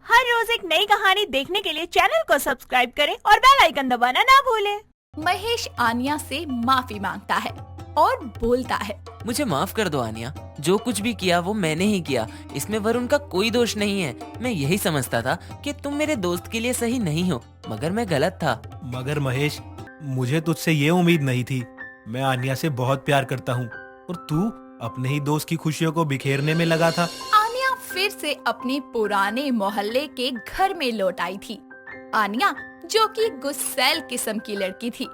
हर रोज एक नई कहानी देखने के लिए चैनल को सब्सक्राइब करें और बेल आइकन दबाना ना भूलें। महेश आन्या से माफी मांगता है और बोलता है, मुझे माफ कर दो आन्या, जो कुछ भी किया वो मैंने ही किया। इसमें वरुण का कोई दोष नहीं है। मैं यही समझता था कि तुम मेरे दोस्त के लिए सही नहीं हो, मगर मैं गलत था। मगर महेश, मुझे तुझसे ये उम्मीद नहीं थी। मैं आन्या से बहुत प्यार करता हूँ और तू अपने ही दोस्त की खुशियों को बिखेरने में लगा था। आन्या फिर से अपने पुराने मोहल्ले के घर में लौट आई थी। आन्या जो कि गुस्सैल किस्म की लड़की थी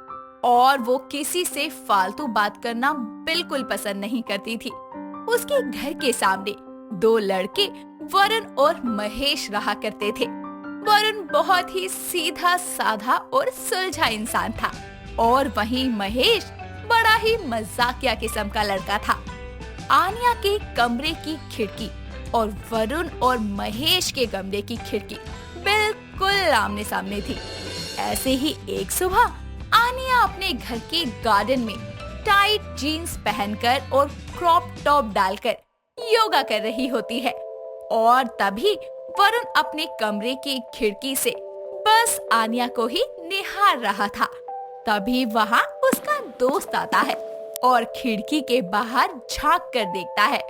और वो किसी से फालतू बात करना बिल्कुल पसंद नहीं करती थी। उसके घर के सामने दो लड़के वरुण और महेश रहा करते थे। वरुण बहुत ही सीधा साधा और सुलझा इंसान था और वहीं महेश बड़ा ही मजाकिया किस्म का लड़का था। आन्या के कमरे की खिड़की और वरुण और महेश के कमरे की खिड़की बिल्कुल आमने सामने थी। ऐसे ही एक सुबह आन्या अपने घर के गार्डन में टाइट जीन्स पहनकर और क्रॉप टॉप डालकर योगा कर रही होती है और तभी वरुण अपने कमरे की खिड़की से बस आन्या को ही निहार रहा था। तभी वहाँ उसका दोस्त आता है और खिड़की के बाहर झांक कर देखता है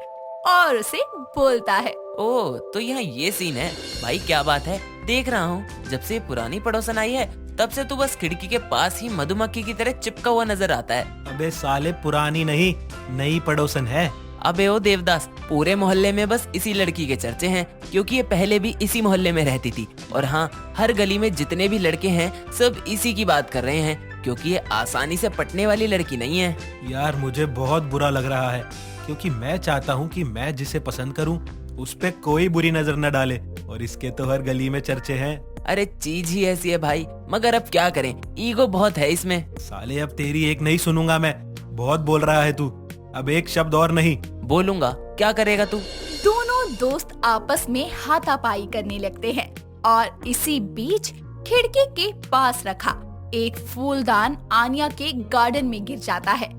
और उसे बोलता है, ओह, तो यहाँ ये सीन है। भाई क्या बात है, देख रहा हूँ जब से पुरानी पड़ोसन आई है तब से तू बस खिड़की के पास ही मधुमक्खी की तरह चिपका हुआ नजर आता है। अबे साले, पुरानी नहीं नई पड़ोसन है। अबे ओ देवदास, पूरे मोहल्ले में बस इसी लड़की के चर्चे हैं क्योंकि ये पहले भी इसी मोहल्ले में रहती थी। और हाँ, हर गली में जितने भी लड़के हैं सब इसी की बात कर रहे हैं क्योंकि ये आसानी से पटने वाली लड़की नहीं है। यार मुझे बहुत बुरा लग रहा है क्योंकि मैं चाहता हूँ कि मैं जिसे पसंद करूँ उस पे कोई बुरी नजर न डाले और इसके तो हर गली में चर्चे हैं। अरे चीज ही ऐसी है भाई, मगर अब क्या करें, ईगो बहुत है इसमें। साले, अब तेरी एक नहीं सुनूंगा मैं। बहुत बोल रहा है तू, अब एक शब्द और नहीं। बोलूंगा, क्या करेगा तू? दोनों दोस्त आपस में हाथापाई करने लगते हैं और इसी बीच खिड़की के पास रखा एक फूलदान आन्या के गार्डन में गिर जाता है।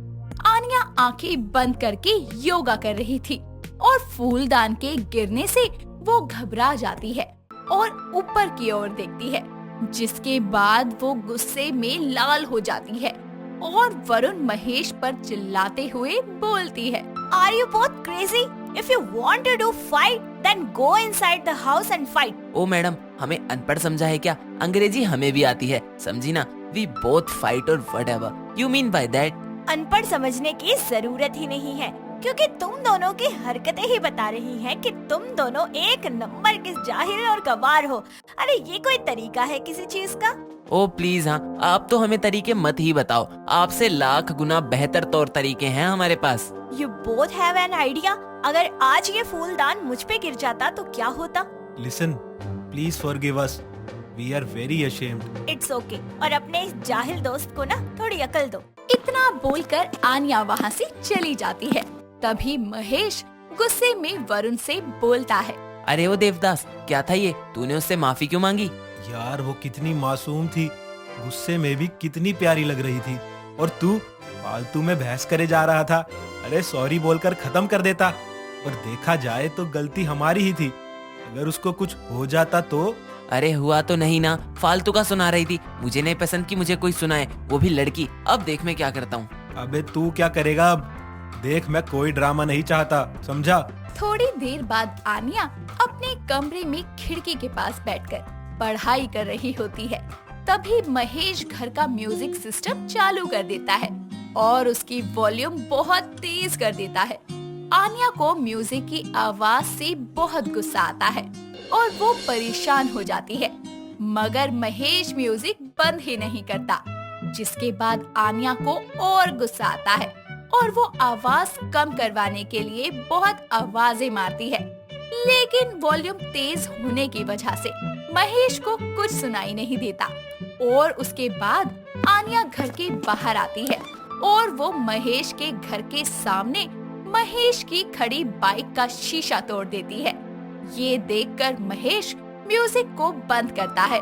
आन्या आंखें बंद करके योगा कर रही थी और फूलदान के गिरने से वो घबरा जाती है और ऊपर की ओर देखती है, जिसके बाद वो गुस्से में लाल हो जाती है और वरुण महेश पर चिल्लाते हुए बोलती है, Are you both crazy? If you want to do fight, then go inside the house and fight. ओ मैडम, हमें अनपढ़ समझा है क्या? अंग्रेजी हमें भी आती है, समझी ना? We both fight or whatever you mean by that. अनपढ़ समझने की जरूरत ही नहीं है क्योंकि तुम दोनों की हरकतें ही बता रही हैं कि तुम दोनों एक नंबर के जाहिल और गवार हो। अरे ये कोई तरीका है किसी चीज का? ओ प्लीज, हाँ, आप तो हमें तरीके मत ही बताओ। आपसे लाख गुना बेहतर तौर तरीके हैं हमारे पास। You both have an idea? अगर आज ये फूलदान मुझ पे गिर जाता तो क्या होता? Listen, please forgive us. We are very ashamed. It's okay. और अपने इस जाहिल दोस्त को ना थोड़ी अकल दो। इतना बोलकर आन्या वहाँ से चली जाती है। तभी महेश गुस्से में वरुण से बोलता है, अरे ओ देवदास, क्या था ये? तूने उससे माफी क्यों मांगी? यार वो कितनी मासूम थी, गुस्से में भी कितनी प्यारी लग रही थी और तू फालतू में बहस करे जा रहा था। अरे सॉरी बोलकर खत्म कर देता। और देखा जाए तो गलती हमारी ही थी। अगर उसको कुछ हो जाता तो? अरे हुआ तो नहीं ना, फालतू का सुना रही थी। मुझे नहीं पसंद कि मुझे कोई सुनाए, वो भी लड़की। अब देख मैं क्या करता हूँ। अबे तू क्या करेगा अब? देख, मैं कोई ड्रामा नहीं चाहता, समझा? थोड़ी देर बाद आन्या अपने कमरे में खिड़की के पास बैठकर पढ़ाई कर रही होती है। तभी महेश घर का म्यूजिक सिस्टम चालू कर देता है और उसकी वॉल्यूम बहुत तेज कर देता है। आन्या को म्यूजिक की आवाज से बहुत गुस्सा आता है और वो परेशान हो जाती है, मगर महेश म्यूजिक बंद ही नहीं करता, जिसके बाद आन्या को और गुस्सा आता है और वो आवाज कम करवाने के लिए बहुत आवाजें मारती है, लेकिन वॉल्यूम तेज होने की वजह से महेश को कुछ सुनाई नहीं देता। और उसके बाद आन्या घर के बाहर आती है और वो महेश के घर के सामने महेश की खड़ी बाइक का शीशा तोड़ देती है। ये देखकर महेश म्यूजिक को बंद करता है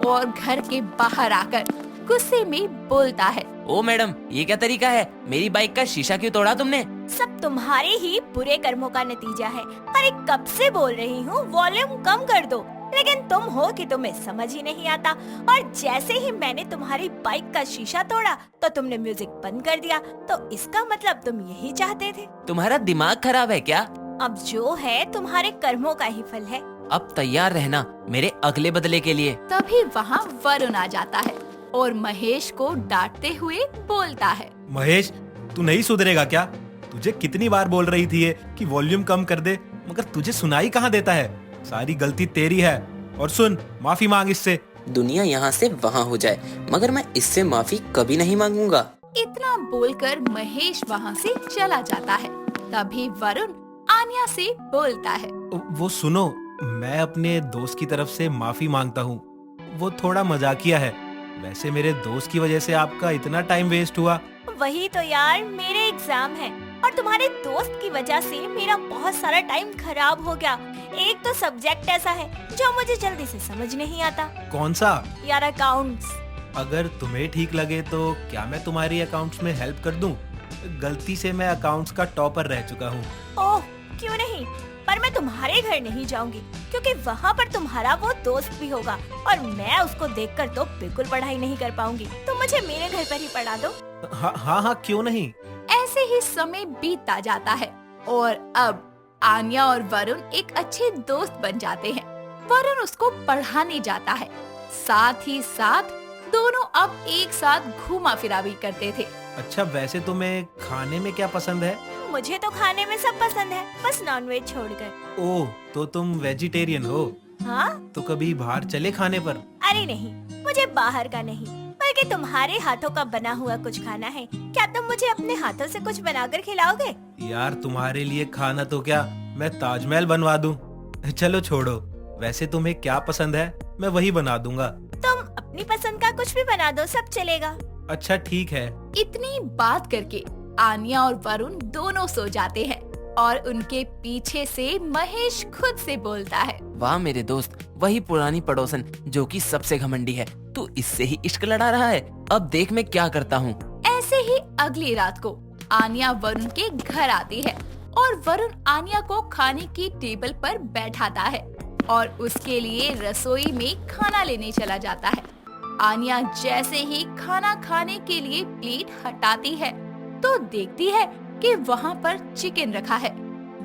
और घर के बाहर आकर गुस्से में बोलता है, ओ मैडम, ये क्या तरीका है? मेरी बाइक का शीशा क्यों तोड़ा तुमने? सब तुम्हारे ही बुरे कर्मों का नतीजा है। अरे कब से बोल रही हूँ वॉल्यूम कम कर दो, लेकिन तुम हो कि तुम्हें समझ ही नहीं आता। और जैसे ही मैंने तुम्हारी बाइक का शीशा तोड़ा तो तुमने म्यूजिक बंद कर दिया। तो इसका मतलब तुम यही चाहते थे। तुम्हारा दिमाग खराब है क्या? अब जो है तुम्हारे कर्मों का ही फल है। अब तैयार रहना मेरे अगले बदले के लिए। तभी वहाँ वरुण आ जाता है और महेश को डांटते हुए बोलता है, महेश, तू नहीं सुधरेगा क्या? तुझे कितनी बार बोल रही थी ये कि वॉल्यूम कम कर दे, मगर तुझे सुनाई कहाँ देता है? सारी गलती तेरी है। और सुन, माफी मांग इससे। दुनिया यहाँ से वहाँ हो जाए, मगर मैं इससे माफी कभी नहीं मांगूंगा। इतना बोलकर महेश वहाँ से चला जाता है। तभी वरुण आन्या से बोलता है, वो सुनो, मैं अपने दोस्त की तरफ से माफी मांगता हूँ। वो थोड़ा मजाकिया है। वैसे मेरे दोस्त की वजह से आपका इतना टाइम वेस्ट हुआ। वही तो यार, मेरे एग्जाम है और तुम्हारे दोस्त की वजह से मेरा बहुत सारा टाइम खराब हो गया। एक तो सब्जेक्ट ऐसा है जो मुझे जल्दी से समझ नहीं आता। कौन सा? यार अकाउंट्स। अगर तुम्हें ठीक लगे तो क्या मैं तुम्हारी अकाउंट्स में हेल्प कर दूं? गलती से मैं अकाउंट्स का टॉपर रह चुका हूँ। ओह क्यों नहीं, पर मैं तुम्हारे घर नहीं जाऊंगी क्योंकि वहाँ पर तुम्हारा वो दोस्त भी होगा और मैं उसको देखकर तो बिल्कुल पढ़ाई नहीं कर पाऊंगी। तो मुझे मेरे घर पर ही पढ़ा दो। हाँ, क्यों नहीं। ऐसे ही समय बीतता जाता है और अब आन्या और वरुण एक अच्छे दोस्त बन जाते हैं। वरुण उसको पढ़ाने जाता है, साथ ही साथ दोनों अब एक साथ घूमा फिरा भी करते थे। अच्छा, वैसे तुम्हें खाने में क्या पसंद है? मुझे तो खाने में सब पसंद है, बस नॉनवेज छोड़कर। ओह, तो तुम वेजिटेरियन हो? हाँ? तो कभी बाहर चले खाने पर? अरे नहीं, मुझे बाहर का नहीं, बल्कि तुम्हारे हाथों का बना हुआ कुछ खाना है। क्या तुम मुझे अपने हाथों से कुछ बनाकर खिलाओगे? यार, तुम्हारे लिए खाना तो क्या, मैं ताजमहल बनवा दूं। चलो छोड़ो, वैसे तुम्हें क्या पसंद है, मैं वही बना दूंगा। तुम अपनी पसंद का कुछ भी बना दो, सब चलेगा। अच्छा ठीक है। इतनी बात करके आन्या और वरुण दोनों सो जाते हैं और उनके पीछे से महेश खुद से बोलता है, वाह मेरे दोस्त, वही पुरानी पड़ोसन जो कि सबसे घमंडी है। तू इससे ही इश्क लड़ा रहा है। अब देख मैं क्या करता हूँ। ऐसे ही अगली रात को आन्या वरुण के घर आती है और वरुण आन्या को खाने की टेबल पर बैठाता है और उसके लिए रसोई में खाना लेने चला जाता है। आन्या जैसे ही खाना खाने के लिए प्लेट हटाती है तो देखती है कि वहाँ पर चिकन रखा है।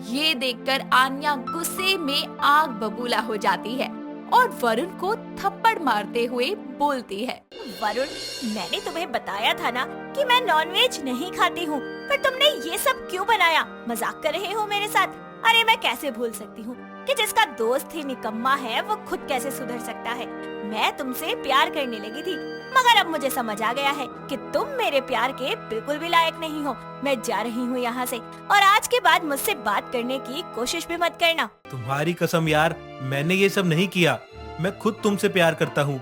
ये देखकर आन्या गुस्से में आग बबूला हो जाती है और वरुण को थप्पड़ मारते हुए बोलती है, वरुण, मैंने तुम्हें बताया था ना कि मैं नॉनवेज नहीं खाती हूँ, पर तुमने ये सब क्यों बनाया? मजाक कर रहे हो मेरे साथ? अरे मैं कैसे भूल सकती हूँ कि जिसका दोस्त ही निकम्मा है वो खुद कैसे सुधर सकता है। मैं तुमसे प्यार करने लगी थी, मगर अब मुझे समझ आ गया है कि तुम मेरे प्यार के बिल्कुल भी लायक नहीं हो। मैं जा रही हूँ यहाँ से और आज के बाद मुझसे बात करने की कोशिश भी मत करना। तुम्हारी कसम यार, मैंने ये सब नहीं किया। मैं खुद तुमसे प्यार करता हूँ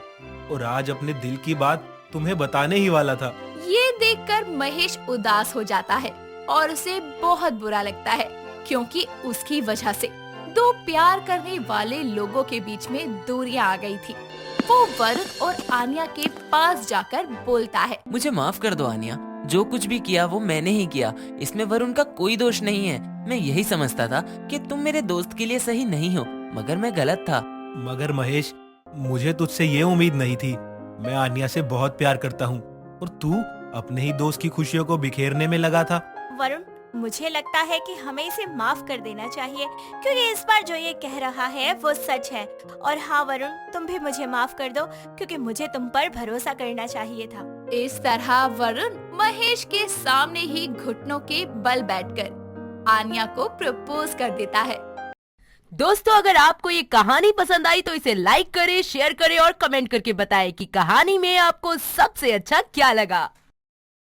और आज अपने दिल की बात तुम्हें बताने ही वाला था। ये देखकर महेश उदास हो जाता है और उसे बहुत बुरा लगता है क्योंकि उसकी वजह से दो प्यार करने वाले लोगों के बीच में दूरियां आ गई थी। वो वरुण और आन्या के पास जाकर बोलता है, मुझे माफ कर दो आन्या, जो कुछ भी किया वो मैंने ही किया। इसमें वरुण का कोई दोष नहीं है। मैं यही समझता था कि तुम मेरे दोस्त के लिए सही नहीं हो, मगर मैं गलत था। मगर महेश, मुझे तुझसे ये उम्मीद नहीं थी। मैं आन्या से बहुत प्यार करता हूँ और तू अपने ही दोस्त की खुशियों को बिखेरने में लगा था। वरुण, मुझे लगता है कि हमें इसे माफ कर देना चाहिए क्योंकि इस बार जो ये कह रहा है वो सच है। और हाँ वरुण, तुम भी मुझे माफ कर दो क्योंकि मुझे तुम पर भरोसा करना चाहिए था। इस तरह वरुण महेश के सामने ही घुटनों के बल बैठकर आन्या को प्रपोज कर देता है। दोस्तों, अगर आपको ये कहानी पसंद आई तो इसे लाइक करें, शेयर करें और कमेंट करके बताएं कि कहानी में आपको सबसे अच्छा क्या लगा।